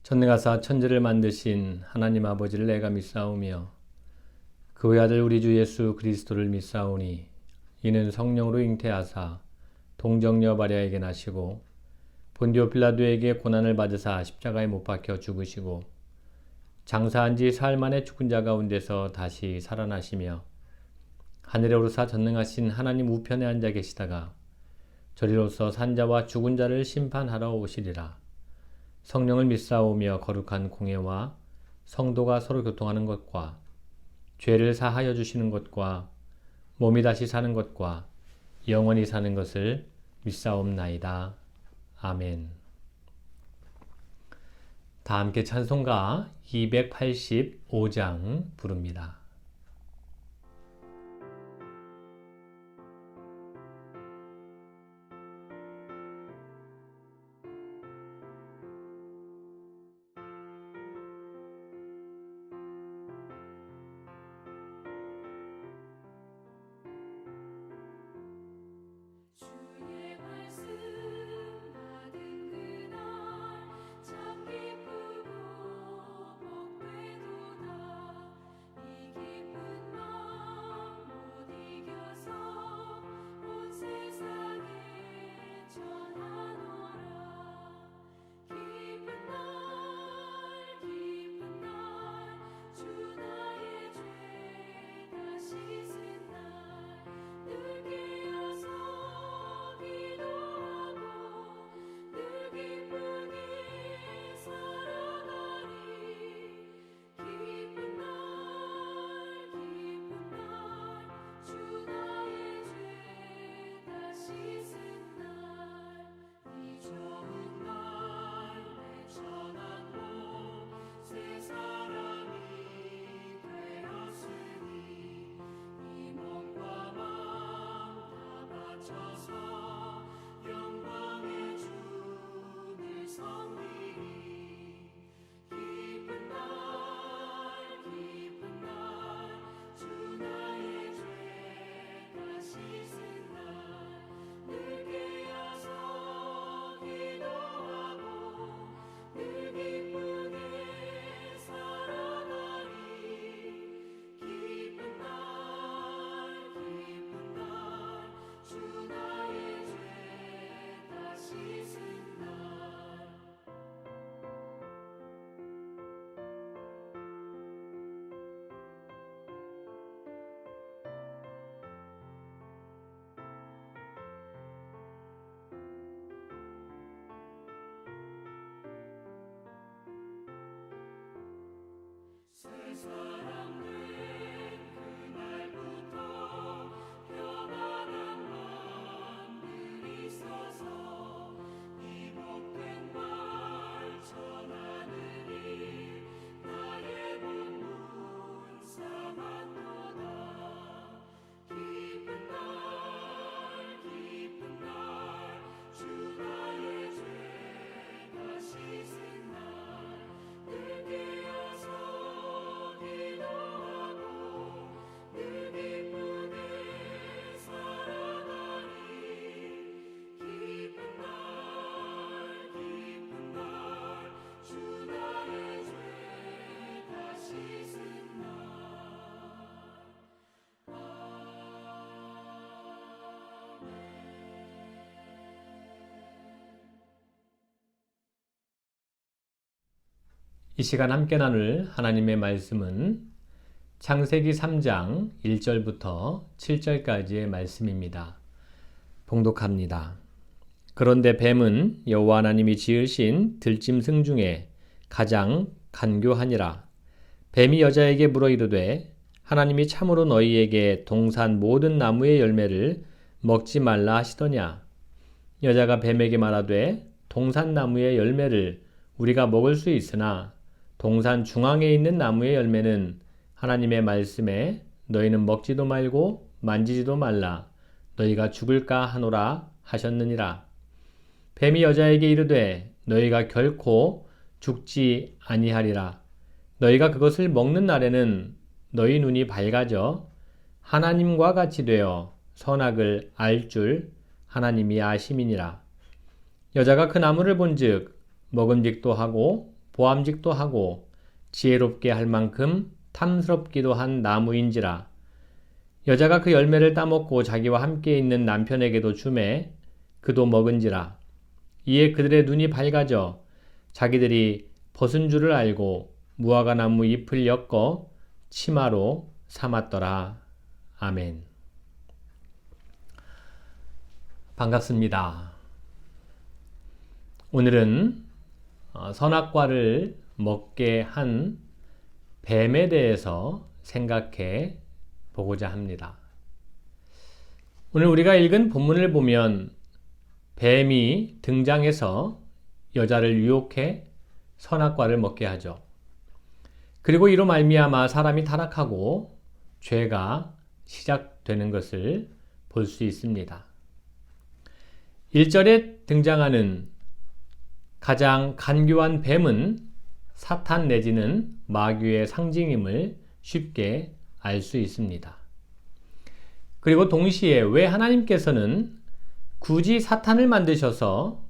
전능하사 천지를 만드신 하나님 아버지를 내가 믿사오며 그 외아들 우리 주 예수 그리스도를 믿사오니 이는 성령으로 잉태하사 동정녀 마리아에게 나시고 본디오 빌라도에게 고난을 받으사 십자가에 못 박혀 죽으시고 장사한 지 사흘 만에 죽은 자 가운데서 다시 살아나시며 하늘에 오르사 전능하신 하나님 우편에 앉아 계시다가 저리로서 산자와 죽은 자를 심판하러 오시리라. 성령을 믿사오며 거룩한 공예와 성도가 서로 교통하는 것과 죄를 사하여 주시는 것과 몸이 다시 사는 것과 영원히 사는 것을 믿사옵나이다. 아멘. 다 함께 찬송가 285장 부릅니다. 이 시간 함께 나눌 하나님의 말씀은 창세기 3장 1절부터 7절까지의 말씀입니다. 봉독합니다. 그런데 뱀은 여호와 하나님이 지으신 들짐승 중에 가장 간교하니라. 뱀이 여자에게 물어 이르되 하나님이 참으로 너희에게 동산 모든 나무의 열매를 먹지 말라 하시더냐. 여자가 뱀에게 말하되 동산 나무의 열매를 우리가 먹을 수 있으나 동산 중앙에 있는 나무의 열매는 하나님의 말씀에 너희는 먹지도 말고 만지지도 말라 너희가 죽을까 하노라 하셨느니라. 뱀이 여자에게 이르되 너희가 결코 죽지 아니하리라. 너희가 그것을 먹는 날에는 너희 눈이 밝아져 하나님과 같이 되어 선악을 알 줄 하나님이 아심이니라. 여자가 그 나무를 본즉 먹음직도 하고 보암직도 하고 지혜롭게 할 만큼 탐스럽기도 한 나무인지라. 여자가 그 열매를 따먹고 자기와 함께 있는 남편에게도 주매 그도 먹은지라. 이에 그들의 눈이 밝아져 자기들이 벗은 줄을 알고 무화과 나무 잎을 엮어 치마로 삼았더라. 아멘. 반갑습니다. 오늘은 선악과를 먹게 한 뱀에 대해서 생각해 보고자 합니다. 오늘 우리가 읽은 본문을 보면 뱀이 등장해서 여자를 유혹해 선악과를 먹게 하죠. 그리고 이로 말미암아 사람이 타락하고 죄가 시작되는 것을 볼 수 있습니다. 1절에 등장하는 가장 간교한 뱀은 사탄 내지는 마귀의 상징임을 쉽게 알 수 있습니다. 그리고 동시에 왜 하나님께서는 굳이 사탄을 만드셔서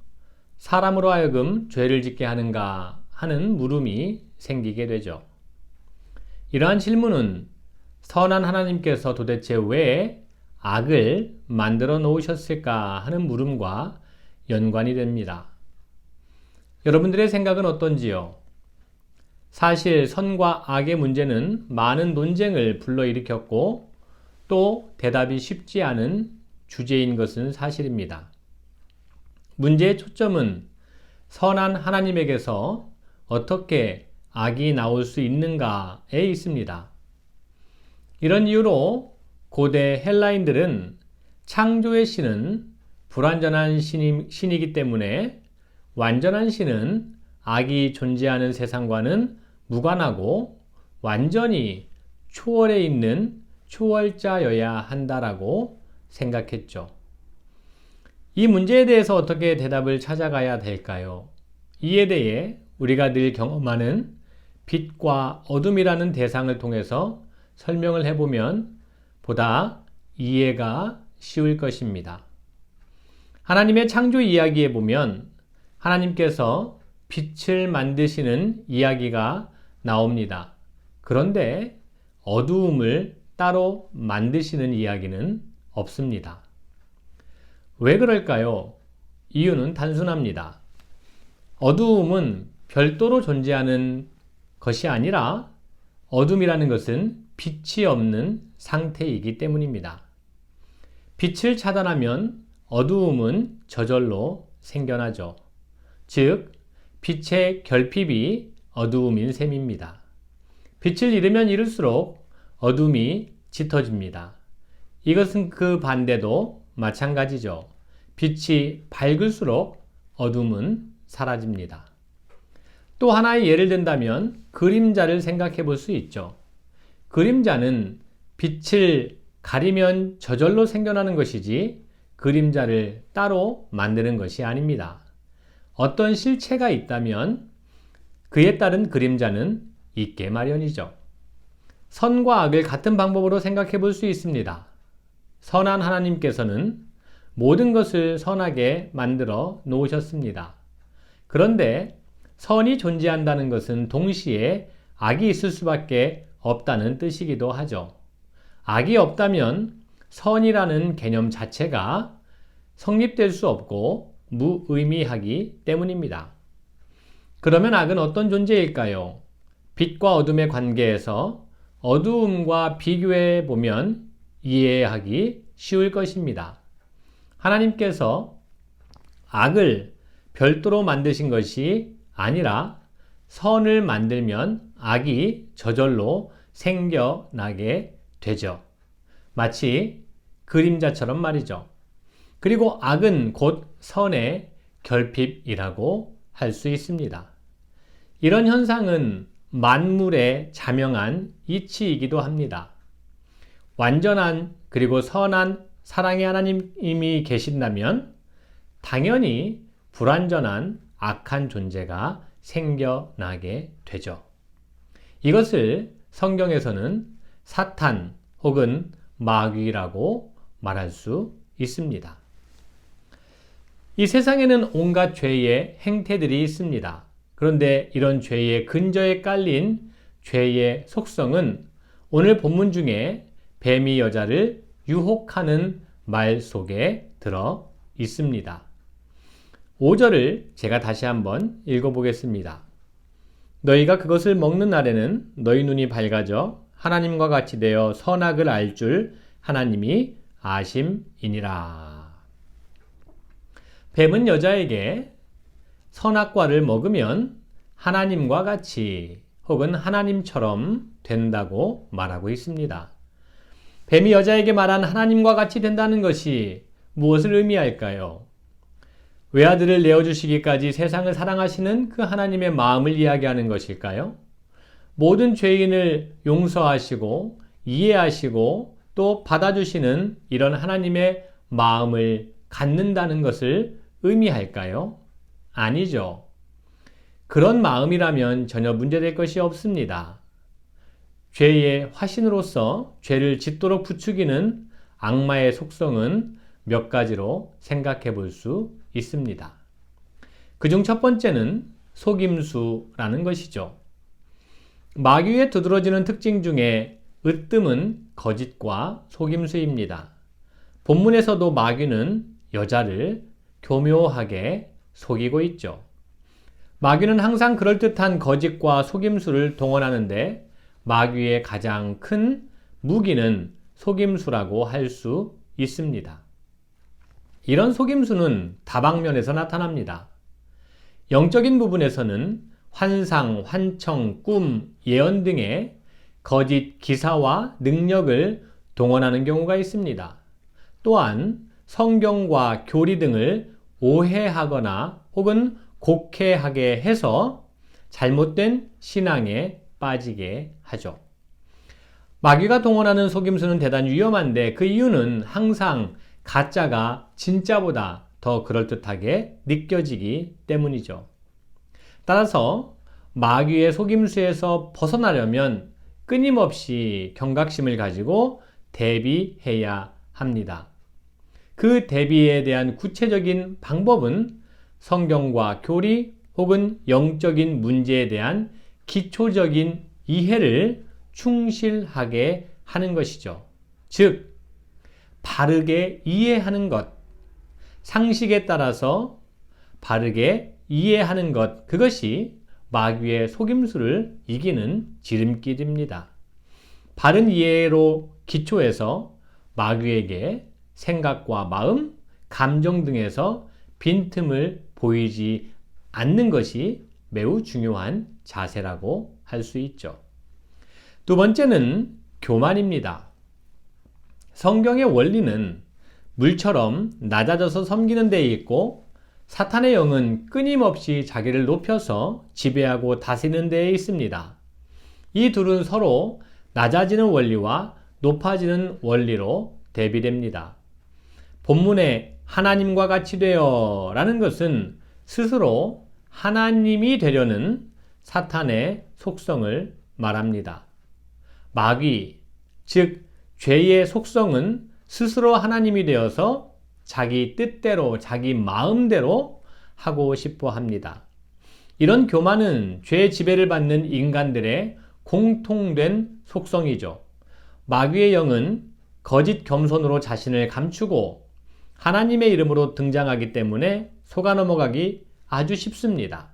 사람으로 하여금 죄를 짓게 하는가 하는 물음이 생기게 되죠. 이러한 질문은 선한 하나님께서 도대체 왜 악을 만들어 놓으셨을까 하는 물음과 연관이 됩니다. 여러분들의 생각은 어떤지요? 사실 선과 악의 문제는 많은 논쟁을 불러일으켰고 또 대답이 쉽지 않은 주제인 것은 사실입니다. 문제의 초점은 선한 하나님에게서 어떻게 악이 나올 수 있는가에 있습니다. 이런 이유로 고대 헬라인들은 창조의 신은 불완전한 신이기 때문에 완전한 신은 악이 존재하는 세상과는 무관하고 완전히 초월해 있는 초월자여야 한다라고 생각했죠. 이 문제에 대해서 어떻게 대답을 찾아가야 될까요? 이에 대해 우리가 늘 경험하는 빛과 어둠이라는 대상을 통해서 설명을 해보면 보다 이해가 쉬울 것입니다. 하나님의 창조 이야기에 보면 하나님께서 빛을 만드시는 이야기가 나옵니다. 그런데 어두움을 따로 만드시는 이야기는 없습니다. 왜 그럴까요? 이유는 단순합니다. 어두움은 별도로 존재하는 것이 아니라 어둠이라는 것은 빛이 없는 상태이기 때문입니다. 빛을 차단하면 어두움은 저절로 생겨나죠. 즉, 빛의 결핍이 어두움인 셈입니다. 빛을 잃으면 잃을수록 어둠이 짙어집니다. 이것은 그 반대도 마찬가지죠. 빛이 밝을수록 어둠은 사라집니다. 또 하나의 예를 든다면 그림자를 생각해 볼 수 있죠. 그림자는 빛을 가리면 저절로 생겨나는 것이지 그림자를 따로 만드는 것이 아닙니다. 어떤 실체가 있다면 그에 따른 그림자는 있게 마련이죠. 선과 악을 같은 방법으로 생각해 볼 수 있습니다. 선한 하나님께서는 모든 것을 선하게 만들어 놓으셨습니다. 그런데 선이 존재한다는 것은 동시에 악이 있을 수밖에 없다는 뜻이기도 하죠. 악이 없다면 선이라는 개념 자체가 성립될 수 없고 무의미하기 때문입니다. 그러면 악은 어떤 존재일까요? 빛과 어둠의 관계에서 어두움과 비교해 보면 이해하기 쉬울 것입니다. 하나님께서 악을 별도로 만드신 것이 아니라 선을 만들면 악이 저절로 생겨나게 되죠. 마치 그림자처럼 말이죠. 그리고 악은 곧 선의 결핍이라고 할 수 있습니다. 이런 현상은 만물의 자명한 이치이기도 합니다. 완전한 그리고 선한 사랑의 하나님이 계신다면 당연히 불완전한 악한 존재가 생겨나게 되죠. 이것을 성경에서는 사탄 혹은 마귀라고 말할 수 있습니다. 이 세상에는 온갖 죄의 행태들이 있습니다. 그런데 이런 죄의 근저에 깔린 죄의 속성은 오늘 본문 중에 뱀이 여자를 유혹하는 말 속에 들어 있습니다. 5절을 제가 다시 한번 읽어보겠습니다. 너희가 그것을 먹는 날에는 너희 눈이 밝아져 하나님과 같이 되어 선악을 알 줄 하나님이 아심이니라. 뱀은 여자에게 선악과를 먹으면 하나님과 같이 혹은 하나님처럼 된다고 말하고 있습니다. 뱀이 여자에게 말한 하나님과 같이 된다는 것이 무엇을 의미할까요? 외아들을 내어주시기까지 세상을 사랑하시는 그 하나님의 마음을 이야기하는 것일까요? 모든 죄인을 용서하시고 이해하시고 또 받아주시는 이런 하나님의 마음을 갖는다는 것을 의미할까요? 아니죠. 그런 마음이라면 전혀 문제될 것이 없습니다. 죄의 화신으로서 죄를 짓도록 부추기는 악마의 속성은 몇 가지로 생각해 볼 수 있습니다. 그중 첫 번째는 속임수라는 것이죠. 마귀의 두드러지는 특징 중에 으뜸은 거짓과 속임수입니다. 본문에서도 마귀는 여자를 교묘하게 속이고 있죠. 마귀는 항상 그럴듯한 거짓과 속임수를 동원하는데 마귀의 가장 큰 무기는 속임수라고 할 수 있습니다. 이런 속임수는 다방면에서 나타납니다. 영적인 부분에서는 환상, 환청, 꿈, 예언 등의 거짓 기사와 능력을 동원하는 경우가 있습니다. 또한 성경과 교리 등을 오해하거나 혹은 곡해하게 해서 잘못된 신앙에 빠지게 하죠. 마귀가 동원하는 속임수는 대단히 위험한데 그 이유는 항상 가짜가 진짜보다 더 그럴듯하게 느껴지기 때문이죠. 따라서 마귀의 속임수에서 벗어나려면 끊임없이 경각심을 가지고 대비해야 합니다. 그 대비에 대한 구체적인 방법은 성경과 교리 혹은 영적인 문제에 대한 기초적인 이해를 충실하게 하는 것이죠. 즉, 바르게 이해하는 것, 상식에 따라서 바르게 이해하는 것, 그것이 마귀의 속임수를 이기는 지름길입니다. 바른 이해로 기초해서 마귀에게 생각과 마음, 감정 등에서 빈틈을 보이지 않는 것이 매우 중요한 자세라고 할 수 있죠. 두 번째는 교만입니다. 성경의 원리는 물처럼 낮아져서 섬기는 데에 있고 사탄의 영은 끊임없이 자기를 높여서 지배하고 다스리는 데에 있습니다. 이 둘은 서로 낮아지는 원리와 높아지는 원리로 대비됩니다. 본문에 하나님과 같이 되어 라는 것은 스스로 하나님이 되려는 사탄의 속성을 말합니다. 마귀, 즉 죄의 속성은 스스로 하나님이 되어서 자기 뜻대로, 자기 마음대로 하고 싶어 합니다. 이런 교만은 죄의 지배를 받는 인간들의 공통된 속성이죠. 마귀의 영은 거짓 겸손으로 자신을 감추고 하나님의 이름으로 등장하기 때문에 속아 넘어가기 아주 쉽습니다.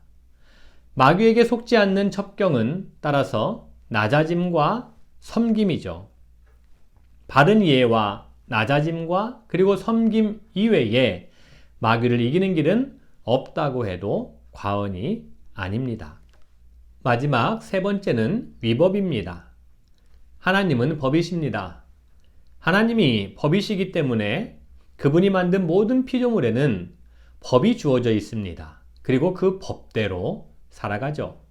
마귀에게 속지 않는 첩경은 따라서 낮아짐과 섬김이죠. 바른 이해와 낮아짐과 그리고 섬김 이외에 마귀를 이기는 길은 없다고 해도 과언이 아닙니다. 마지막 세 번째는 위법입니다. 하나님은 법이십니다. 하나님이 법이시기 때문에 그분이 만든 모든 피조물에는 법이 주어져 있습니다. 그리고 그 법대로 살아가죠.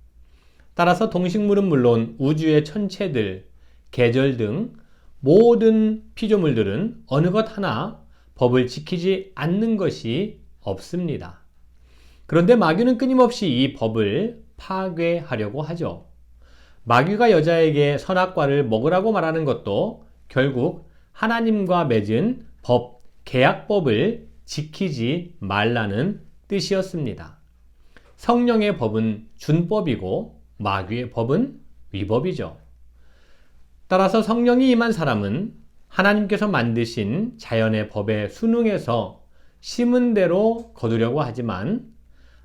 따라서 동식물은 물론 우주의 천체들, 계절 등 모든 피조물들은 어느 것 하나 법을 지키지 않는 것이 없습니다. 그런데 마귀는 끊임없이 이 법을 파괴하려고 하죠. 마귀가 여자에게 선악과를 먹으라고 말하는 것도 결국 하나님과 맺은 법, 계약법을 지키지 말라는 뜻이었습니다. 성령의 법은 준법이고 마귀의 법은 위법이죠. 따라서 성령이 임한 사람은 하나님께서 만드신 자연의 법에 순응해서 심은 대로 거두려고 하지만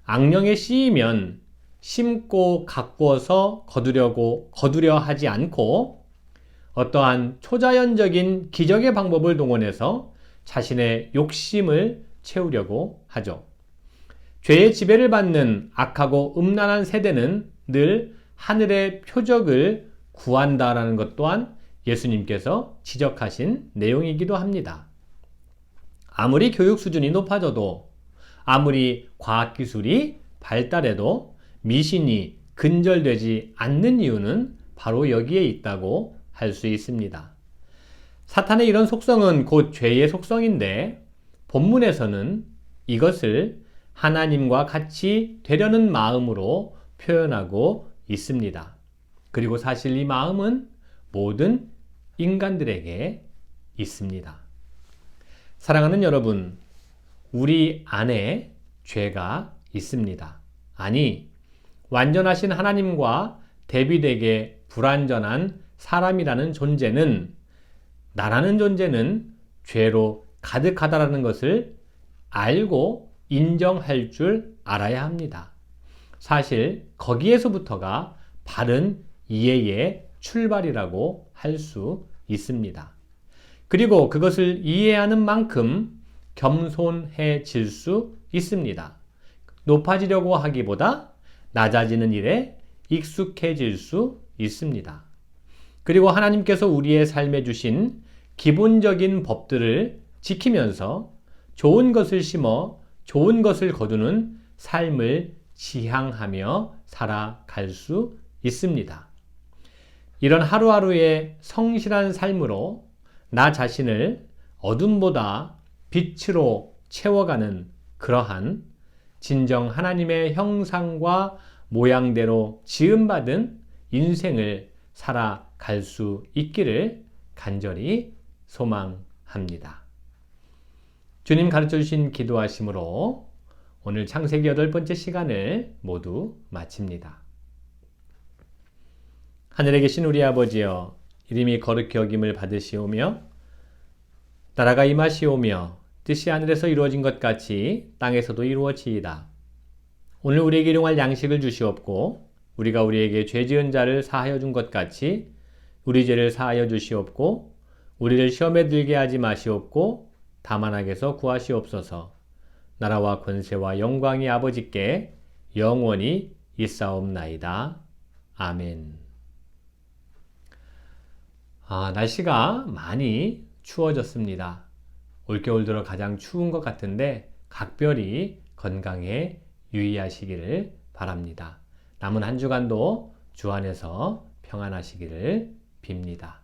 악령에 씌이면 심고 가꾸어서 거두려 하지 않고 어떠한 초자연적인 기적의 방법을 동원해서 자신의 욕심을 채우려고 하죠. 죄의 지배를 받는 악하고 음란한 세대는 늘 하늘의 표적을 구한다라는 것 또한 예수님께서 지적하신 내용이기도 합니다. 아무리 교육 수준이 높아져도, 아무리 과학기술이 발달해도 미신이 근절되지 않는 이유는 바로 여기에 있다고 할 수 있습니다. 사탄의 이런 속성은 곧 죄의 속성인데 본문에서는 이것을 하나님과 같이 되려는 마음으로 표현하고 있습니다. 그리고 사실 이 마음은 모든 인간들에게 있습니다. 사랑하는 여러분, 우리 안에 죄가 있습니다. 아니, 완전하신 하나님과 대비되게 불완전한 사람이라는 존재는, 나라는 존재는 죄로 가득하다라는 것을 알고 인정할 줄 알아야 합니다. 사실 거기에서부터가 바른 이해의 출발이라고 할 수 있습니다. 그리고 그것을 이해하는 만큼 겸손해질 수 있습니다. 높아지려고 하기보다 낮아지는 일에 익숙해질 수 있습니다. 그리고 하나님께서 우리의 삶에 주신 기본적인 법들을 지키면서 좋은 것을 심어 좋은 것을 거두는 삶을 지향하며 살아갈 수 있습니다. 이런 하루하루의 성실한 삶으로 나 자신을 어둠보다 빛으로 채워가는 그러한 진정 하나님의 형상과 모양대로 지음받은 인생을 살아갈 수 있기를 간절히 소망합니다. 주님 가르쳐 주신 기도하심으로 오늘 창세기 8번째 시간을 모두 마칩니다. 하늘에 계신 우리 아버지여, 이름이 거룩히 여김을 받으시오며 나라가 임하시오며 뜻이 하늘에서 이루어진 것 같이 땅에서도 이루어지이다. 오늘 우리에게 일용할 양식을 주시옵고 우리가 우리에게 죄 지은 자를 사하여 준 것 같이 우리 죄를 사하여 주시옵고 우리를 시험에 들게 하지 마시옵고 다만 악에서 구하시옵소서. 나라와 권세와 영광이 아버지께 영원히 있사옵나이다. 아멘. 날씨가 많이 추워졌습니다. 올겨울 들어 가장 추운 것 같은데 각별히 건강에 유의하시기를 바랍니다. 남은 한 주간도 주 안에서 평안하시기를 빕니다.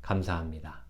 감사합니다.